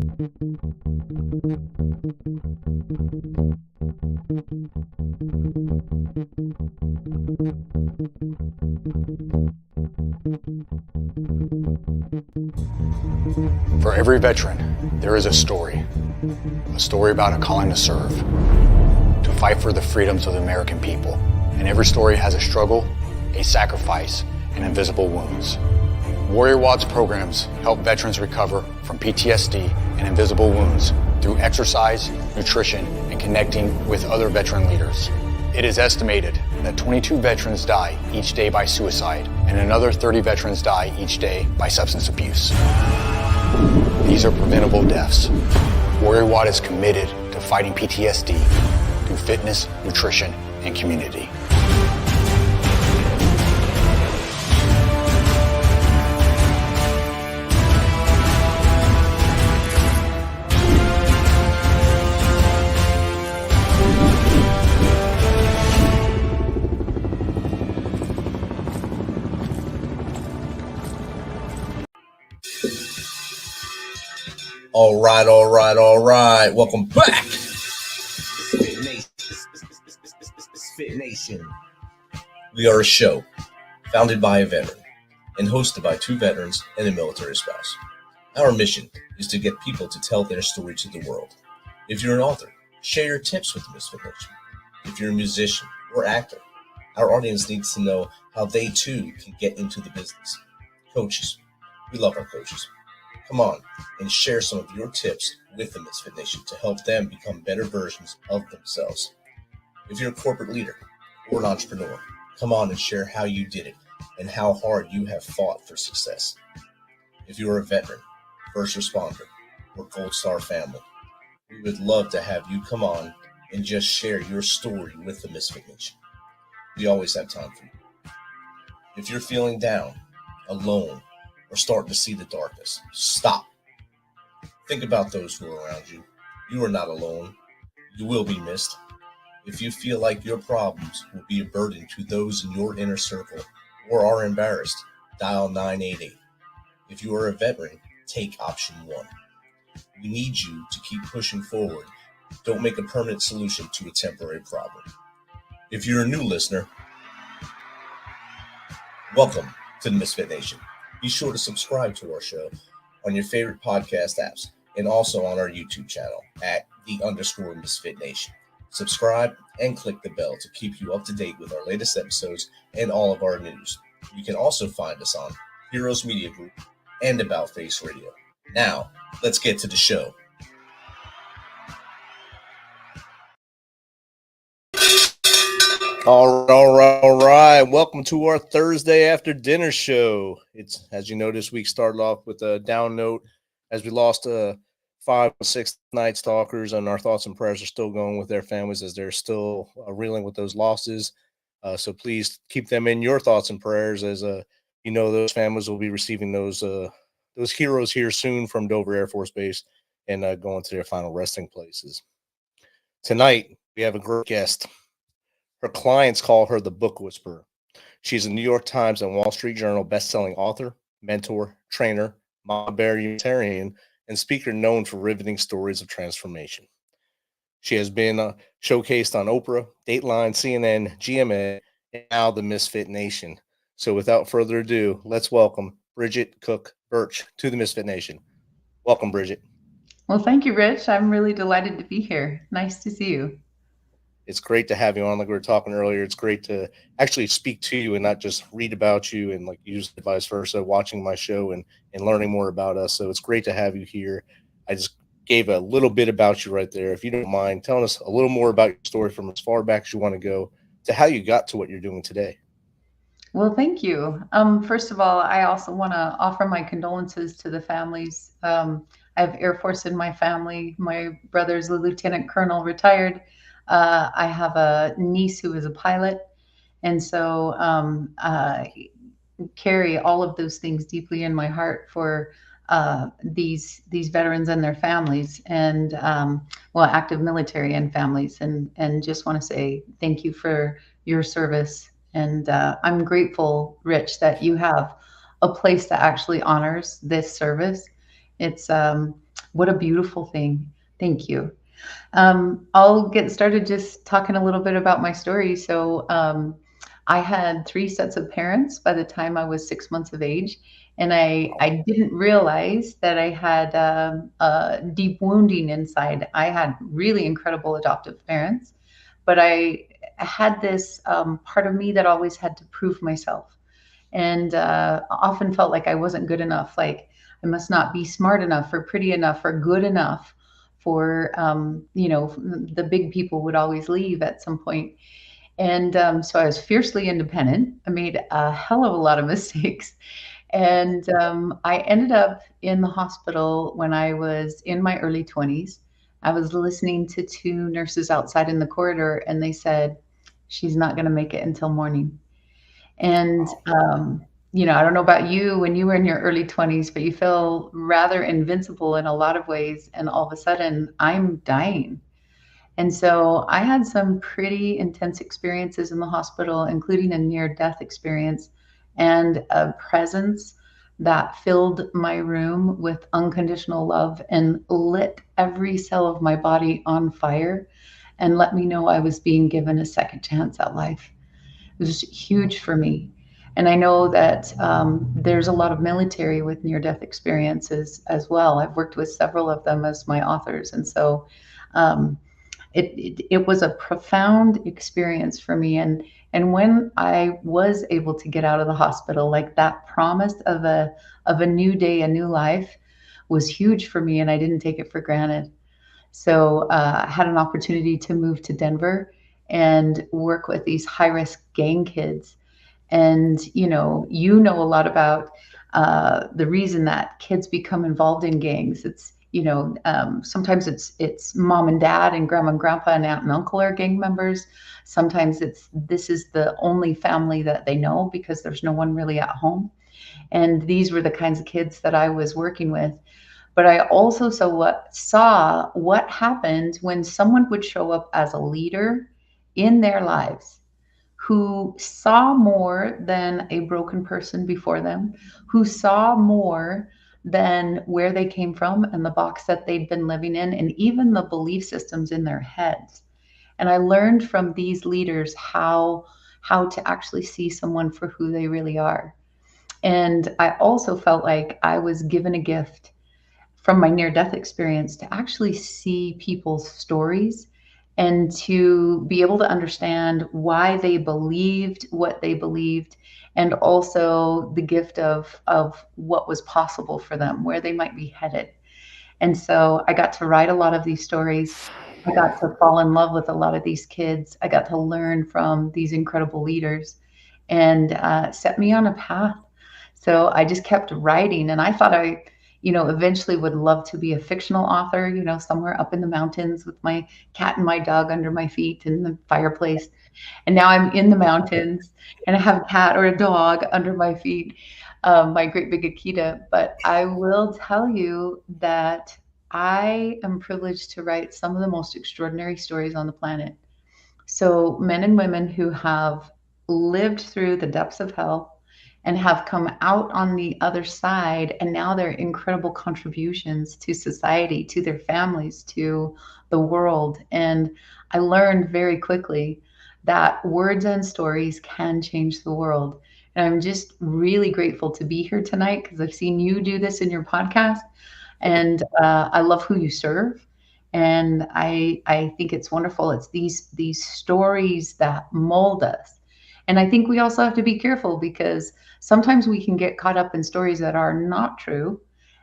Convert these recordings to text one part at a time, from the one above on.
For every veteran, there is a story about a calling to serve, to fight for the freedoms of the American people. And every story has a struggle, a sacrifice, and invisible wounds. Warrior Wad's programs help veterans recover from PTSD and invisible wounds through exercise, nutrition, and connecting with other veteran leaders. It is estimated that 22 veterans die each day by suicide, and another 30 veterans die each day by substance abuse. These are preventable deaths. Warrior Wad is committed to fighting PTSD through fitness, nutrition, and community. All right. Welcome back. MisFitNation. We are a show founded by a veteran and hosted by two veterans and a military spouse. Our mission is to get people to tell their story to the world. If you're an author, share your tips with MisFitNation. If you're a musician or actor, our audience needs to know how they too can get into the business. Coaches, we love our coaches. Come on and share some of your tips with the Misfit Nation to help them become better versions of themselves. If you're a corporate leader or an entrepreneur, come on and share how you did it and how hard you have fought for success. If you're a veteran, first responder, or Gold Star family, we would love to have you come on and just share your story with the Misfit Nation. We always have time for you. If you're feeling down, alone, or starting to see the darkness, stop. Think about those who are around you. You are not alone. You will be missed. If you feel like your problems will be a burden to those in your inner circle or are embarrassed, dial 988. If you are a veteran, take option 1. We need you to keep pushing forward. Don't make a permanent solution to a temporary problem. If you're a new listener, welcome to the Misfit Nation. Be sure to subscribe to our show on your favorite podcast apps and also on our YouTube channel at @_Misfit Nation. Subscribe and click the bell to keep you up to date with our latest episodes and all of our news. You can also find us on Heroes Media Group and About Face Radio. Now, let's get to the show. All right. Welcome to our Thursday after dinner show. It's, as you know, this week started off with a down note as we lost 5 or 6 Night Stalkers, and our thoughts and prayers are still going with their families as they're still reeling with those losses. So please keep them in your thoughts and prayers as you know those families will be receiving those heroes here soon from Dover Air Force Base and going to their final resting places. Tonight, we have a great guest. Her clients call her the Book Whisperer. She's a New York Times and Wall Street Journal best-selling author, mentor, trainer, mama bear Humanitarian, and speaker known for riveting stories of transformation. She has been showcased on Oprah, Dateline, CNN, GMA, and now the Misfit Nation. So without further ado, let's welcome Bridget Cook-Burch to the Misfit Nation. Welcome, Bridget. Well, thank you, Rich. I'm really delighted to be here. Nice to see you. It's great to have you on. Like we were talking earlier, it's great to actually speak to you and not just read about you and like use vice versa, watching my show and learning more about us. So it's great to have you here. I just gave a little bit about you right there. If you don't mind telling us a little more about your story from as far back as you want to go to how you got to what you're doing today. Well, thank you. First of all, I also want to offer my condolences to the families. I have Air Force in my family. My brother's a lieutenant colonel, retired. I have a niece who is a pilot, and so I carry all of those things deeply in my heart for these veterans and their families, and active military and families, and just want to say thank you for your service. And I'm grateful, Rich, that you have a place that actually honors this service. It's What a beautiful thing. Thank you. I'll get started just talking a little bit about my story. So, I had three sets of parents by the time I was 6 months of age, and I didn't realize that I had a deep wounding inside. I had really incredible adoptive parents, but I had this part of me that always had to prove myself, and often felt like I wasn't good enough. Like I must not be smart enough, or pretty enough, or good enough for the big people would always leave at some point. And so I was fiercely independent. I made a hell of a lot of mistakes. And I ended up in the hospital when I was in my early 20s. I was listening to two nurses outside in the corridor, and they said, "She's not going to make it until morning." And, I don't know about you when you were in your early 20s, but you feel rather invincible in a lot of ways. And all of a sudden, I'm dying. And so I had some pretty intense experiences in the hospital, including a near death experience and a presence that filled my room with unconditional love and lit every cell of my body on fire and let me know I was being given a second chance at life. It was huge for me. And I know that there's a lot of military with near-death experiences as well. I've worked with several of them as my authors. And so um, it was a profound experience for me. And when I was able to get out of the hospital, like that promise of a new day, a new life was huge for me. And I didn't take it for granted. So I had an opportunity to move to Denver and work with these high risk gang kids. And a lot about the reason that kids become involved in gangs. It's sometimes it's mom and dad and grandma and grandpa and aunt and uncle are gang members. Sometimes this is the only family that they know because there's no one really at home. And these were the kinds of kids that I was working with. But I also saw what happened when someone would show up as a leader in their lives, who saw more than a broken person before them, who saw more than where they came from and the box that they'd been living in, and even the belief systems in their heads. And I learned from these leaders how to actually see someone for who they really are. And I also felt like I was given a gift from my near-death experience to actually see people's stories and to be able to understand why they believed what they believed, and also the gift of what was possible for them, where they might be headed. And so I got to write a lot of these stories. I got to fall in love with a lot of these kids. I got to learn from these incredible leaders, and set me on a path. So I just kept writing, and I thought I eventually would love to be a fictional author, somewhere up in the mountains with my cat and my dog under my feet in the fireplace. And now I'm in the mountains and I have a cat or a dog under my feet, my great big Akita. But I will tell you that I am privileged to write some of the most extraordinary stories on the planet. So men and women who have lived through the depths of hell and have come out on the other side, and now they're incredible contributions to society, to their families, to the world. And I learned very quickly that words and stories can change the world. And I'm just really grateful to be here tonight because I've seen you do this in your podcast, and I love who you serve. And I think it's wonderful. It's these stories that mold us. And I think we also have to be careful because sometimes we can get caught up in stories that are not true,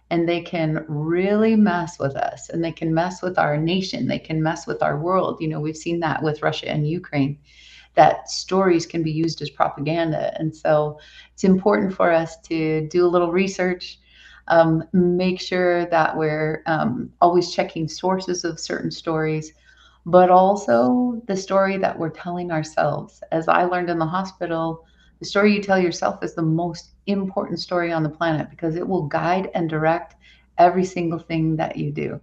and they can really mess with us, and they can mess with our nation. They can mess with our world. We've seen that with Russia and Ukraine, that stories can be used as propaganda. And so it's important for us to do a little research, make sure that we're always checking sources of certain stories, but also the story that we're telling ourselves. As I learned in the hospital, the story you tell yourself is the most important story on the planet because it will guide and direct every single thing that you do.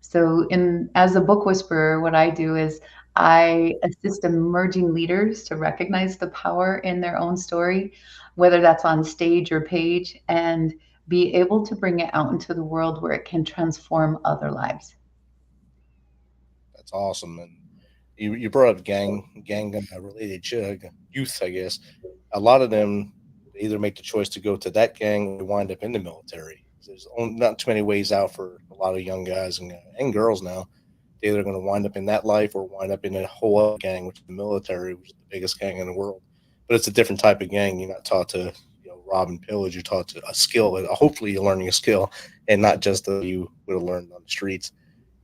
So as a book whisperer, what I do is I assist emerging leaders to recognize the power in their own story, whether that's on stage or page, and be able to bring it out into the world where it can transform other lives. That's awesome. And you brought up gang related youth, I guess. A lot of them either make the choice to go to that gang or wind up in the military. There's not too many ways out for a lot of young guys and girls now. They're either going to wind up in that life or wind up in a whole other gang, which is the military, which is the biggest gang in the world. But it's a different type of gang. You're not taught to rob and pillage. You're taught to a skill, and hopefully you're learning a skill, and not just that you would have learned on the streets.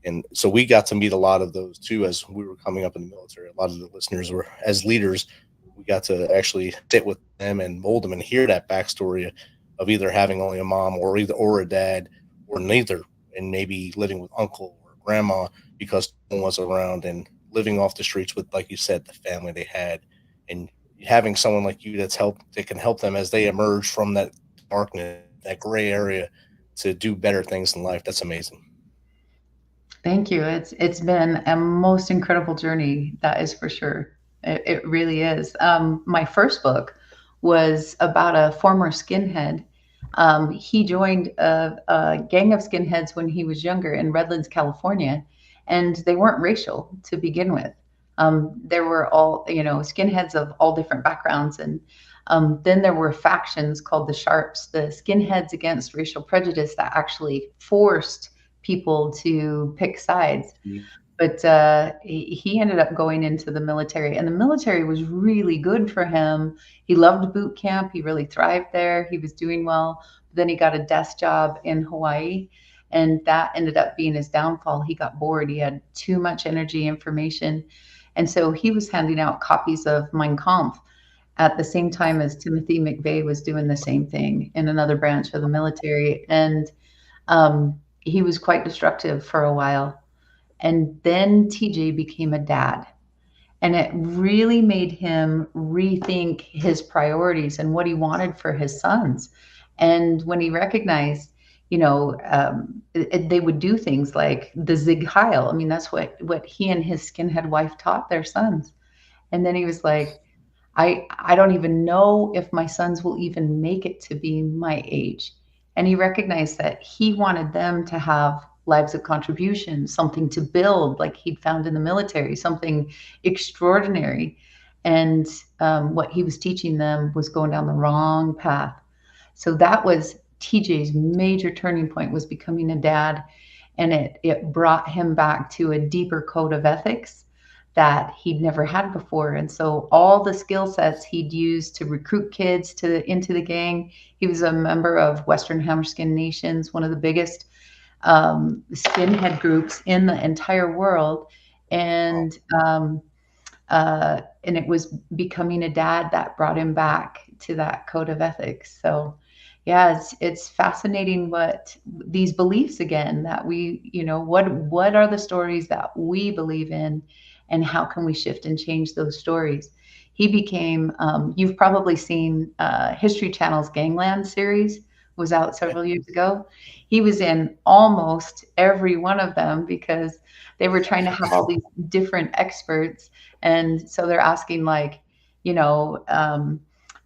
And so we got to meet a lot of those too as we were coming up in the military. A lot of the listeners were, as leaders, we got to actually sit with them and mold them and hear that backstory of either having only a mom or a dad or neither, and maybe living with uncle or grandma because no one was around, and living off the streets with, like you said, the family they had, and having someone like you that can help them as they emerge from that darkness, that gray area, to do better things in life. That's amazing. Thank you. It's been a most incredible journey, that is for sure. It really is. My first book was about a former skinhead. He joined a gang of skinheads when he was younger in Redlands, California, and they weren't racial to begin with. There were all, skinheads of all different backgrounds. And then there were factions called the Sharps, the skinheads against racial prejudice, that actually forced people to pick sides. But he ended up going into the military, and the military was really good for him. He loved boot camp. He really thrived there. He was doing well. Then he got a desk job in Hawaii, and that ended up being his downfall. He got bored. He had too much energy, information. And so he was handing out copies of Mein Kampf at the same time as Timothy McVeigh was doing the same thing in another branch of the military. And he was quite destructive for a while. And then TJ became a dad. And it really made him rethink his priorities and what he wanted for his sons. And when he recognized, they would do things like the Zig Heil. I mean, that's what he and his skinhead wife taught their sons. And then he was like, I don't even know if my sons will even make it to be my age. And he recognized that he wanted them to have lives of contribution, something to build like he'd found in the military, something extraordinary. And what he was teaching them was going down the wrong path. So that was TJ's major turning point, was becoming a dad. And it brought him back to a deeper code of ethics that he'd never had before. And so all the skill sets he'd used to recruit kids into the gang, he was a member of Western Hammerskin Nations, one of the biggest skinhead groups in the entire world. And it was becoming a dad that brought him back to that code of ethics. So yeah, it's fascinating what these beliefs again, that we, what are the stories that we believe in, and how can we shift and change those stories? He became, you've probably seen History Channel's Gangland series, was out several years ago. He was in almost every one of them because they were trying to have all these different experts. And so they're asking, like,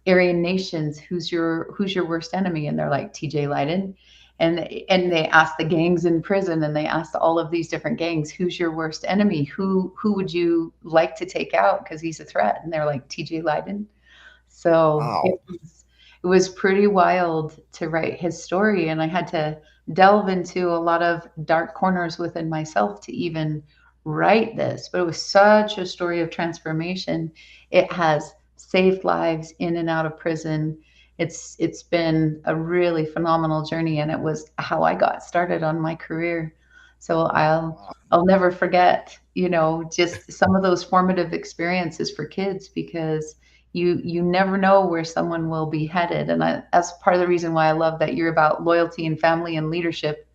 Aryan nations, who's your worst enemy? And they're like, TJ Leiden. And they asked the gangs in prison, and they asked all of these different gangs, who's your worst enemy? Who would you like to take out because he's a threat? And they're like, TJ Leiden. So Wow. it was pretty wild to write his story. And I had to delve into a lot of dark corners within myself to even write this. But it was such a story of transformation. It has saved lives in and out of prison. It's been a really phenomenal journey, and it was how I got started on my career. So I'll never forget, just some of those formative experiences for kids, because you never know where someone will be headed. And that's part of the reason why I love that you're about loyalty and family and leadership,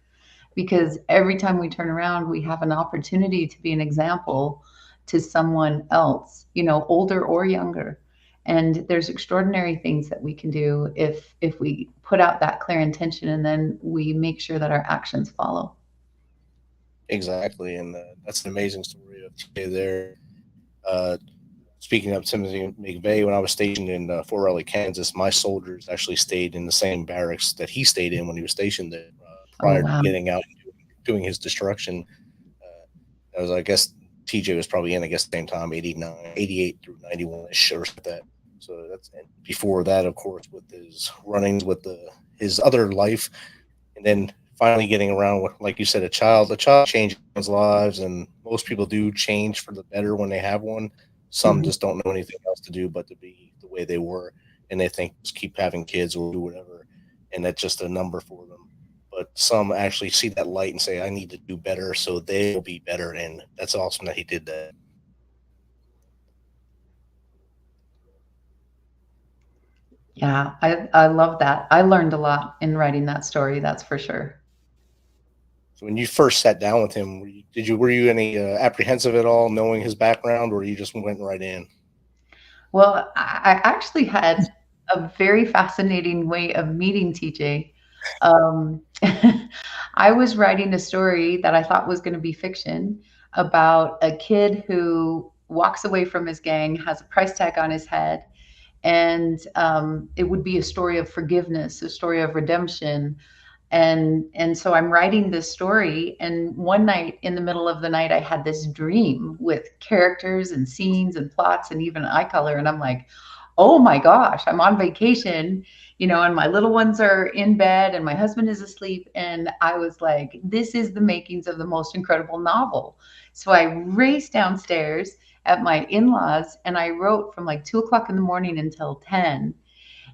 because every time we turn around, we have an opportunity to be an example to someone else, older or younger. And there's extraordinary things that we can do if we put out that clear intention, and then we make sure that our actions follow. Exactly. And that's an amazing story of TJ there. speaking of Timothy McVeigh, when I was stationed in Fort Riley, Kansas, my soldiers actually stayed in the same barracks that he stayed in when he was stationed there Oh, prior to wow. getting out and doing his destruction. I was, I guess, TJ was probably in, I guess, the same time, 89, 88 through 91 ish or that. So that's, and before that, of course, with his runnings with his other life, and then finally getting around with, like you said, a child changes people's lives, and most people do change for the better when they have one. Some Mhm. just don't know anything else to do but to be the way they were, and they think just keep having kids or do whatever, and that's just a number for them. But some actually see that light and say, I need to do better so they'll be better, and that's awesome that he did that. Yeah, I love that. I learned a lot in writing that story, that's for sure. So when you first sat down with him, were you any apprehensive at all, knowing his background, or you just went right in? Well, I actually had a very fascinating way of meeting TJ. Um, I was writing a story that I thought was going to be fiction about a kid who walks away from his gang, has a price tag on his head, and it would be a story of forgiveness, a story of redemption. And so I'm writing this story, and one night in the middle of the night I had this dream with characters and scenes and plots and even eye color, and I'm like, oh my gosh, I'm on vacation, and my little ones are in bed and my husband is asleep, and I was like, this is the makings of the most incredible novel. So I raced downstairs at my in-laws and I wrote from like 2 o'clock in the morning until 10.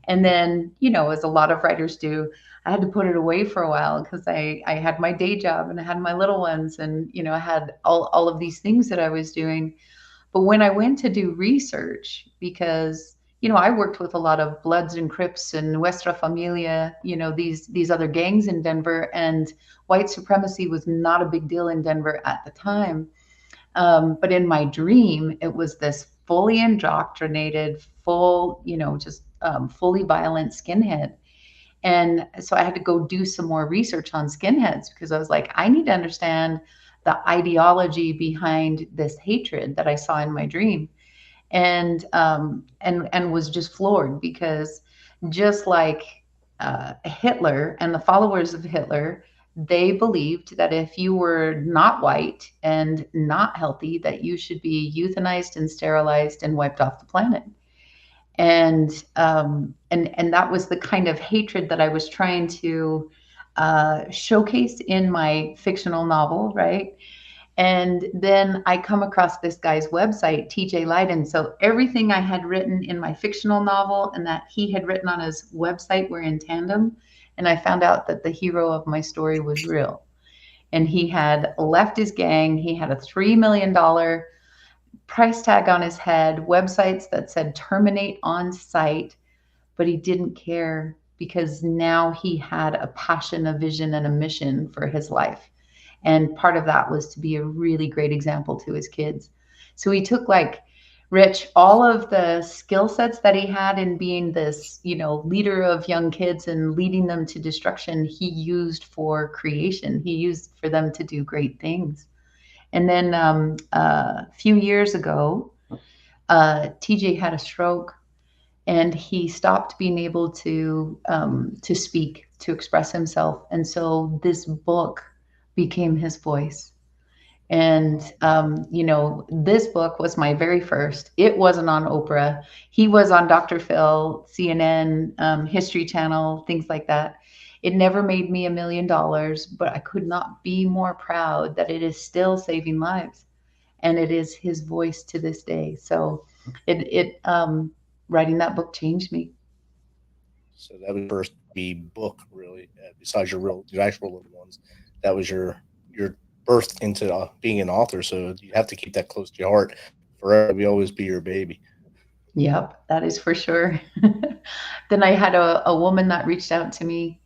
And then, as a lot of writers do, I had to put it away for a while because I had my day job and I had my little ones, and, I had all of these things that I was doing. But when I went to do research, because, I worked with a lot of Bloods and Crips and Nuestra Familia, these other gangs in Denver, and white supremacy was not a big deal in Denver at the time. But in my dream, it was this fully indoctrinated, just fully violent skinhead. And so I had to go do some more research on skinheads because I was like, I need to understand the ideology behind this hatred that I saw in my dream. And was just floored because just like Hitler and the followers of Hitler, they believed that if you were not white and not healthy, that you should be euthanized and sterilized and wiped off the planet. And that was the kind of hatred that I was trying to showcase in my fictional novel, right? And then I come across this guy's website, TJ Lydon. So everything I had written in my fictional novel and that he had written on his website were in tandem. And I found out that the hero of my story was real. And he had left his gang. He had a $3 million price tag on his head, websites that said terminate on site, but he didn't care because now he had a passion, a vision, and a mission for his life. And part of that was to be a really great example to his kids. So he took, like, Rich, all of the skill sets that he had in being this, leader of young kids and leading them to destruction, he used for creation. He used for them to do great things. And then a few years ago, TJ had a stroke and he stopped being able to speak, to express himself. And so this book became his voice. And this book was my very first. It wasn't on Oprah. He was on Dr. Phil, CNN, History Channel, things like that. It never made me $1 million, but I could not be more proud that it is still saving lives, and it is his voice to this day. So, writing that book changed me. So that was your first book, really, besides your actual little ones. That was your birth into being an author. So you have to keep that close to your heart forever. We always be your baby. Yep, that is for sure. Then I had a woman that reached out to me.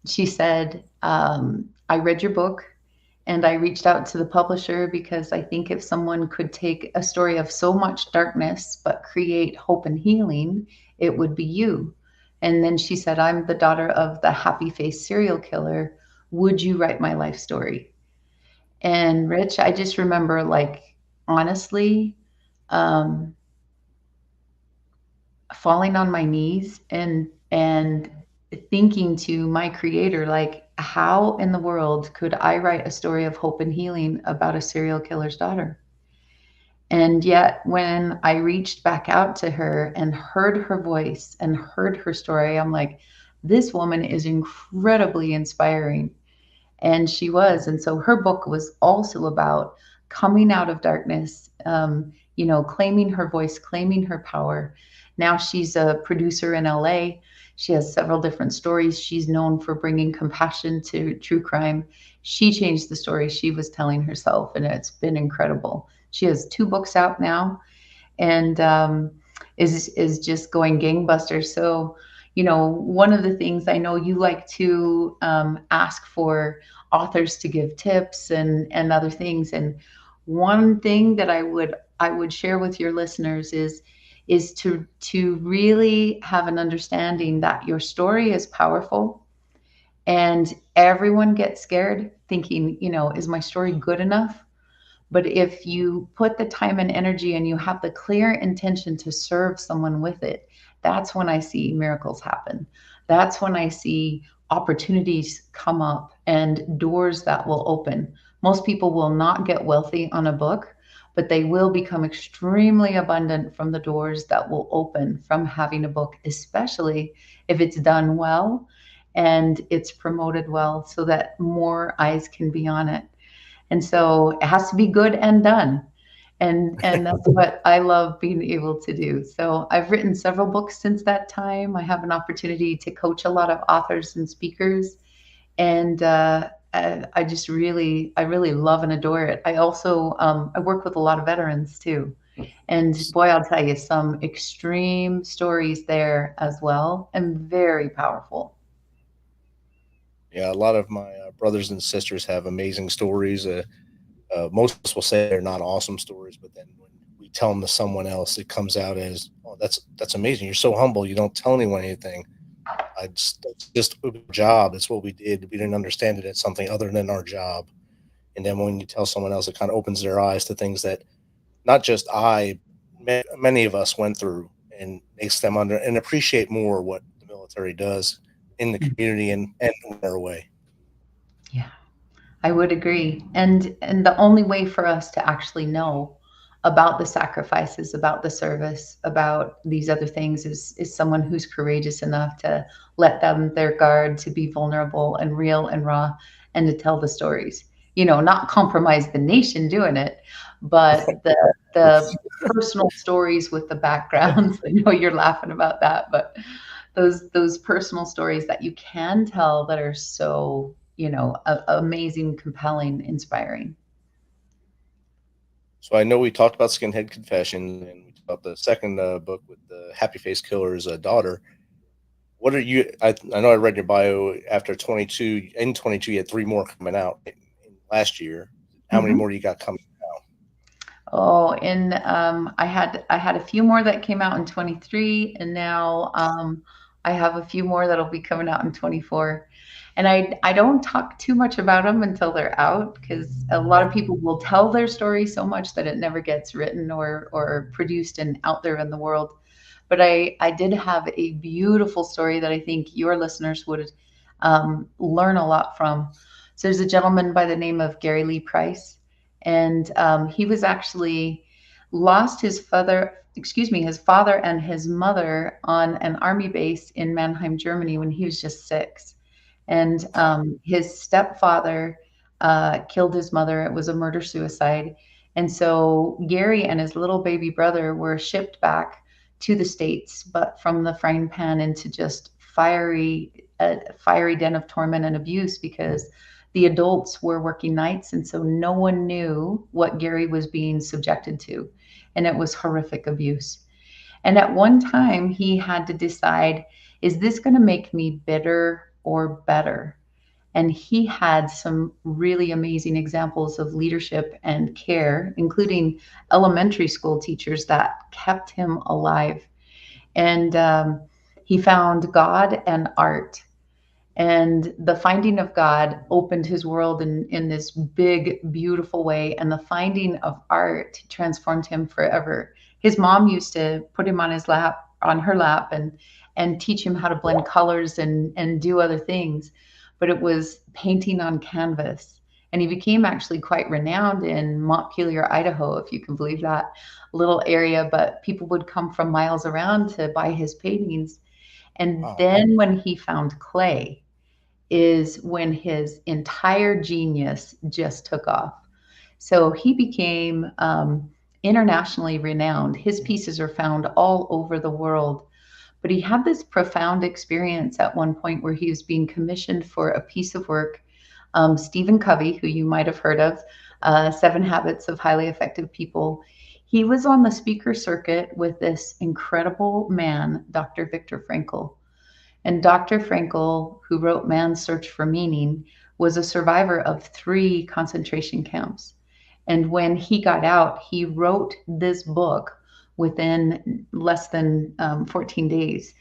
She said, I read your book and I reached out to the publisher because I think if someone could take a story of so much darkness but create hope and healing, it would be you. And then she said, I'm the daughter of the happy face serial killer. Would you write my life story? And Rich, I just remember, like, honestly, um, falling on my knees and thinking to my creator, like, how in the world could I write a story of hope and healing about a serial killer's daughter? And yet, when I reached back out to her and heard her voice and heard her story, I'm like, this woman is incredibly inspiring. And she was. And so her book was also about coming out of darkness, claiming her voice, claiming her power. Now she's a producer in LA. She has several different stories. She's known for bringing compassion to true crime. She changed the story she was telling herself, and it's been incredible. She has 2 books out now, and is just going gangbusters. So, one of the things I know you like to ask for authors to give tips and other things. And one thing that I would share with your listeners is to really have an understanding that your story is powerful, and everyone gets scared thinking, is my story good enough? But if you put the time and energy and you have the clear intention to serve someone with it, that's when I see miracles happen. That's when I see opportunities come up and doors that will open. Most people will not get wealthy on a book, but they will become extremely abundant from the doors that will open from having a book, especially if it's done well and it's promoted well so that more eyes can be on it. And so it has to be good and done. And that's what I love being able to do. So I've written several books since that time. I have an opportunity to coach a lot of authors and speakers. And I really love and adore it. I also, I work with a lot of veterans too. And boy, I'll tell you, some extreme stories there as well, and very powerful. Yeah, a lot of my brothers and sisters have amazing stories. Most of us will say they're not awesome stories, but then when we tell them to someone else, it comes out as, "Oh, that's amazing. You're so humble. You don't tell anyone anything." That's just a job. It's what we did. We didn't understand it as something other than our job. And then when you tell someone else, it kind of opens their eyes to things that not just many of us went through, and makes them and appreciate more what the military does in the community and in their way. Yeah. I would agree. And the only way for us to actually know about the sacrifices, about the service, about these other things is someone who's courageous enough to let down their guard, to be vulnerable and real and raw, and to tell the stories. Not compromise the nation doing it, but the personal stories with the backgrounds. I know you're laughing about that, but those personal stories that you can tell that are so, amazing, compelling, inspiring. So I know we talked about Skinhead Confessions, and we talked about the second book with the Happy Face Killer's daughter. What are you? I know I read your bio. After 22, in 22, you had 3 more coming out last year. How many Mhm. more do you got coming? Oh, and I had a few more that came out in 23, and now I have a few more that'll be coming out in 24. And I don't talk too much about them until they're out, because a lot of people will tell their story so much that it never gets written or produced and out there in the world. But I did have a beautiful story that I think your listeners would learn a lot from. So there's a gentleman by the name of Gary Lee Price, and he was actually lost his father and his mother on an army base in Mannheim, Germany, when he was just 6. And his stepfather killed his mother. It was a murder suicide. And so Gary and his little baby brother were shipped back to the States, but from the frying pan into just fiery den of torment and abuse, because the adults were working nights. And so no one knew what Gary was being subjected to. And it was horrific abuse. And at one time, he had to decide, is this going to make me bitter or better? And he had some really amazing examples of leadership and care, including elementary school teachers that kept him alive. And he found God and art. And the finding of God opened his world in this big, beautiful way. And the finding of art transformed him forever. His mom used to put him on his lap on her lap and teach him how to blend colors and do other things. But it was painting on canvas. And he became actually quite renowned in Montpelier, Idaho, if you can believe that little area. But people would come from miles around to buy his paintings. And then when he found clay is when his entire genius just took off. So he became internationally renowned. His pieces are found all over the world. But he had this profound experience at one point where he was being commissioned for a piece of work. Stephen Covey, who you might have heard of, 7 Habits of Highly Effective People. He was on the speaker circuit with this incredible man, Dr. Viktor Frankl. And Dr. Frankl, who wrote Man's Search for Meaning, was a survivor of 3 concentration camps. And when he got out, he wrote this book within less than 14 days.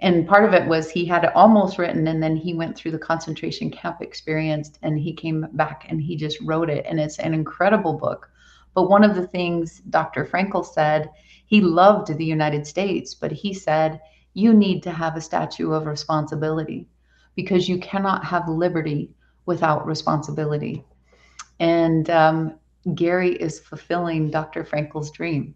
And part of it was he had it almost written, and then he went through the concentration camp experience, and he came back and he just wrote it. And it's an incredible book. But one of the things Dr. Frankl said, he loved the United States, but he said, you need to have a statue of responsibility because you cannot have liberty without responsibility. And Gary is fulfilling Dr. Frankl's dream.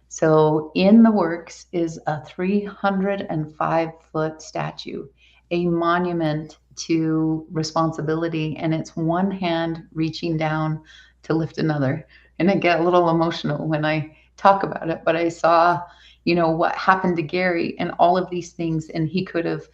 So in the works is a 305-foot statue, a monument to responsibility, and it's one hand reaching down to lift another. And I get a little emotional when I talk about it, but I saw, what happened to Gary and all of these things, and he could have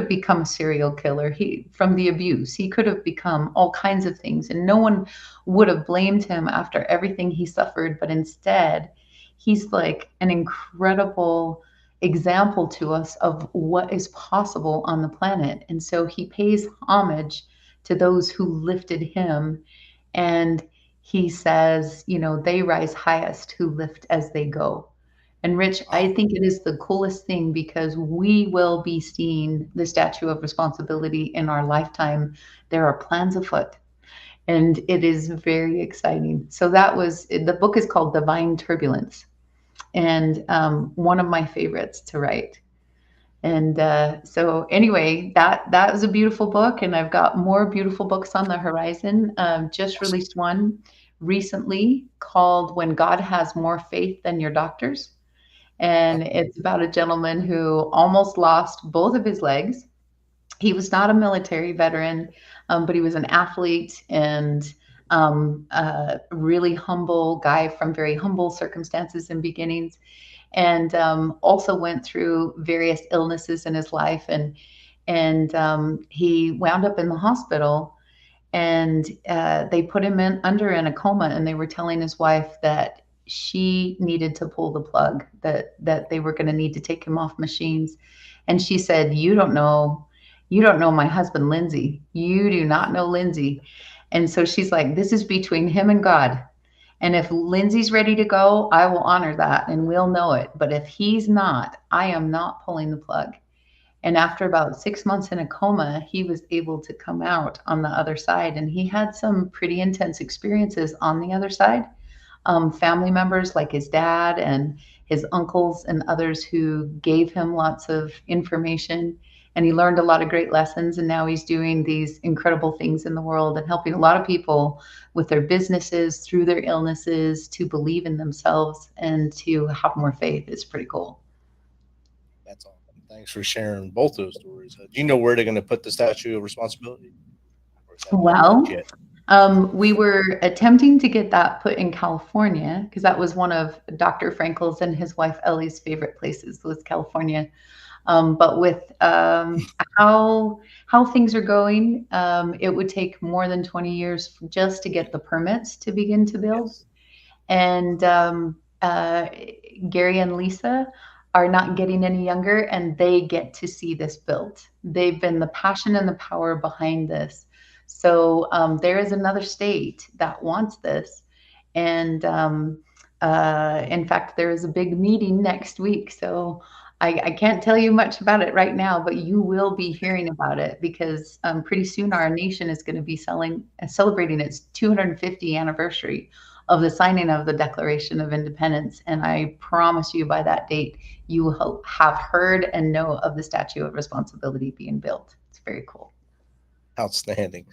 become a serial killer. From the abuse, he could have become all kinds of things, and no one would have blamed him after everything he suffered. But instead, he's like an incredible example to us of what is possible on the planet. And so he pays homage to those who lifted him. And he says, they rise highest who lift as they go. And Rich, I think it is the coolest thing because we will be seeing the Statue of Responsibility in our lifetime. There are plans afoot, and it is very exciting. So the book is called Divine Turbulence, and one of my favorites to write. And so anyway, that was a beautiful book, and I've got more beautiful books on the horizon. Just released one recently called When God Has More Faith Than Your Doctors. And it's about a gentleman who almost lost both of his legs. He was not a military veteran, but he was an athlete and a really humble guy from very humble circumstances and beginnings, and also went through various illnesses in his life. And he wound up in the hospital, and they put him under in a coma, and they were telling his wife that she needed to pull the plug, that they were going to need to take him off machines. And she said, you don't know my husband, Lindsay. You do not know Lindsay. And so she's like, this is between him and God. And if Lindsay's ready to go, I will honor that and we'll know it. But if he's not, I am not pulling the plug. And after about 6 months in a coma, he was able to come out on the other side. And he had some pretty intense experiences on the other side. Family members like his dad and his uncles and others who gave him lots of information, and he learned a lot of great lessons. And now he's doing these incredible things in the world and helping a lot of people with their businesses through their illnesses to believe in themselves and to have more faith. It's pretty cool. That's awesome. Thanks for sharing both those stories. Do you know where they're going to put the Statue of Responsibility? Well, we were attempting to get that put in California because that was one of Dr. Frankl's and his wife Ellie's favorite places was California. But with how things are going, it would take more than 20 years just to get the permits to begin to build. Yes. And Gary and Lisa are not getting any younger, and they get to see this built. They've been the passion and the power behind this. So there is another state that wants this. And in fact, there is a big meeting next week. So I can't tell you much about it right now, but you will be hearing about it because pretty soon our nation is going to be celebrating its 250th anniversary of the signing of the Declaration of Independence. And I promise you by that date, you will have heard and know of the Statue of Responsibility being built. It's very cool. Outstanding.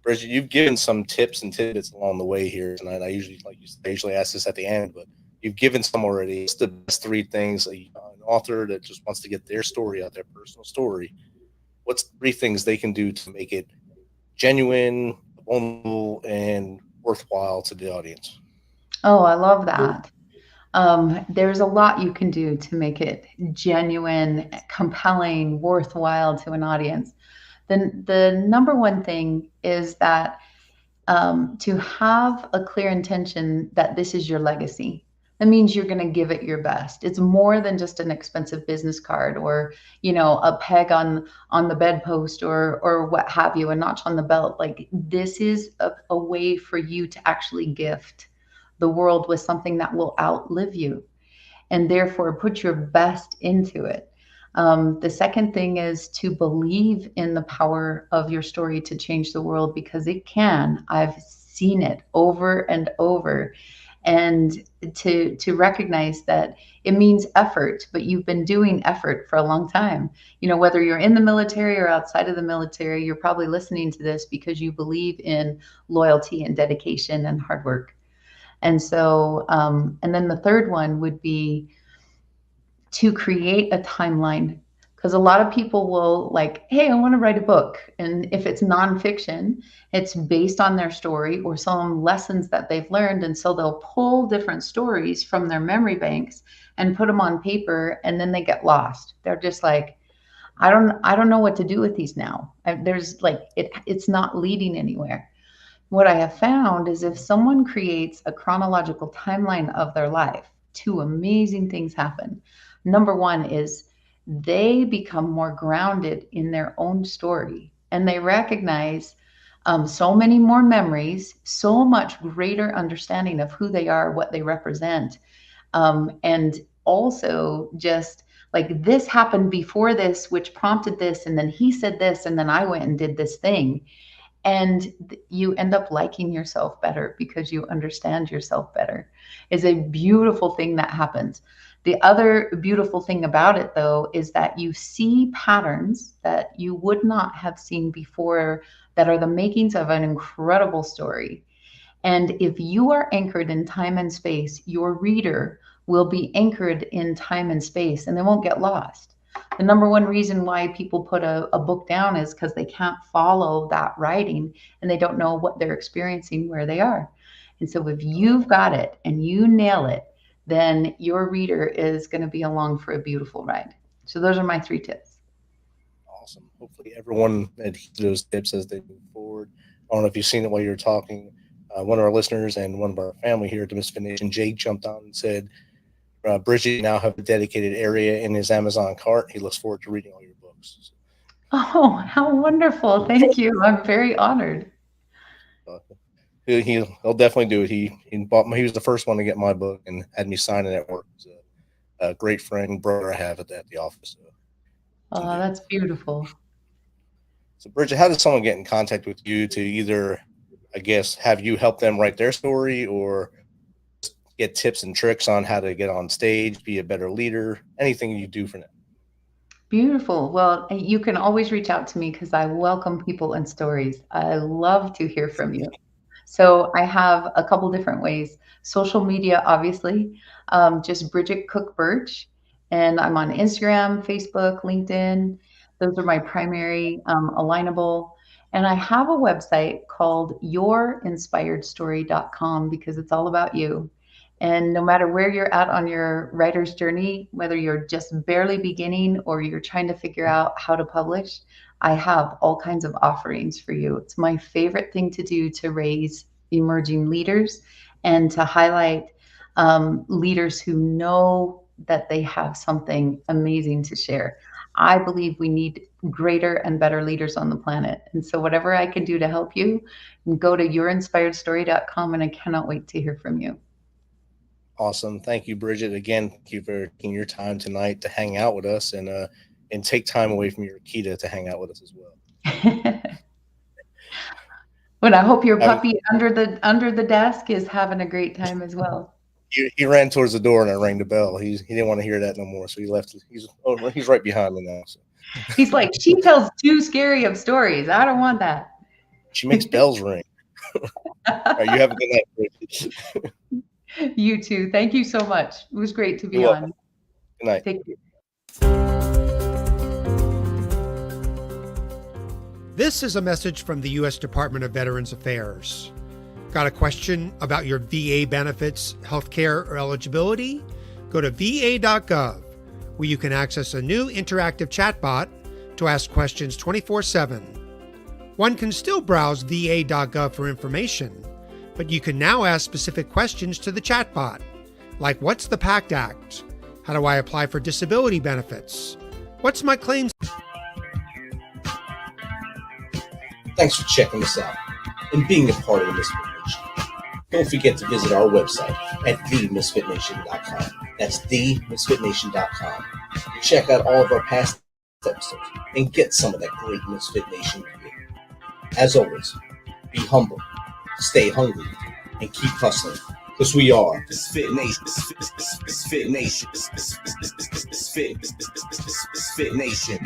Bridget, you've given some tips and tidbits along the way here tonight. I usually, like you said, I usually ask this at the end, but you've given some already. It's the best three things an author that just wants to get their story out, their personal story. What's three things they can do to make it genuine, vulnerable, and worthwhile to the audience? Oh, I love that. There's a lot you can do to make it genuine, compelling, worthwhile to an audience. Then the number one thing is that to have a clear intention that this is your legacy. That means you're going to give it your best. It's more than just an expensive business card or, a peg on the bedpost or what have you, a notch on the belt. Like this is a way for you to actually gift the world with something that will outlive you, and therefore put your best into it. The second thing is to believe in the power of your story to change the world, because it can. I've seen it over and over. And to recognize that it means effort, but you've been doing effort for a long time. Whether you're in the military or outside of the military, you're probably listening to this because you believe in loyalty and dedication and hard work. And so, and then the third one would be to create a timeline, because a lot of people will like, hey, I want to write a book. And if it's nonfiction, it's based on their story or some lessons that they've learned. And so they'll pull different stories from their memory banks and put them on paper, and then they get lost. They're just like, I don't know what to do with these now. It's not leading anywhere. What I have found is if someone creates a chronological timeline of their life, two amazing things happen. Number one is they become more grounded in their own story, and they recognize so many more memories, so much greater understanding of who they are, what they represent. And also just like this happened before this, which prompted this, and then he said this, and then I went and did this thing. And you end up liking yourself better because you understand yourself better. Is a beautiful thing that happens. The other beautiful thing about it, though, is that you see patterns that you would not have seen before that are the makings of an incredible story. And if you are anchored in time and space, your reader will be anchored in time and space, and they won't get lost. The number one reason why people put a book down is because they can't follow that writing and they don't know what they're experiencing where they are. And so if you've got it and you nail it, then your reader is going to be along for a beautiful ride. So those are my 3 tips. Awesome. Hopefully everyone adheres to those tips as they move forward. I don't know if you've seen it while you were talking. One of our listeners and one of our family here at the MisFitNation, Jake, jumped on and said, Bridget now have a dedicated area in his Amazon cart. He looks forward to reading all your books. Oh, how wonderful. Thank you. I'm very honored. He'll definitely do it. He was the first one to get my book and had me sign it at work. He's a great friend, brother I have at the office. Oh, that's beautiful. So Bridget, how does someone get in contact with you to either, I guess, have you help them write their story or get tips and tricks on how to get on stage, be a better leader, anything you do for them? Beautiful. Well, you can always reach out to me because I welcome people and stories. I love to hear from you. So I have a couple different ways. Social media, obviously, just Bridget Cook-Burch. And I'm on Instagram, Facebook, LinkedIn. Those are my primary alignable. And I have a website called yourinspiredstory.com because it's all about you. And no matter where you're at on your writer's journey, whether you're just barely beginning or you're trying to figure out how to publish, I have all kinds of offerings for you. It's my favorite thing to do to raise emerging leaders and to highlight leaders who know that they have something amazing to share. I believe we need greater and better leaders on the planet. And so whatever I can do to help you, go to yourinspiredstory.com, and I cannot wait to hear from you. Awesome. Thank you, Bridget. Again, thank you for taking your time tonight to hang out with us and take time away from your Akita to hang out with us as well. But I hope your puppy under the desk is having a great time as well. He ran towards the door and I rang the bell. He didn't want to hear that no more, so he left. He's right behind me now. So. He's like, she tells too scary of stories. I don't want that. She makes bells ring. All right, you have a good night, Bridget. You too. Thank you so much. It was great to be You're on. welcome. Good night. Thank you. This is a message from the U.S. Department of Veterans Affairs. Got a question about your VA benefits, healthcare, or eligibility? Go to va.gov, where you can access a new interactive chatbot to ask questions 24/7. One can still browse va.gov for information, but you can now ask specific questions to the chatbot, like what's the PACT Act? How do I apply for disability benefits? What's my claims? Thanks for checking us out and being a part of the Misfit Nation. Don't forget to visit our website at themisfitnation.com. That's themisfitnation.com. And check out all of our past episodes and get some of that great Misfit Nation gear. As always, be humble, stay hungry, and keep hustling. Because we are Misfit Nation. Misfit Nation. Misfit Nation.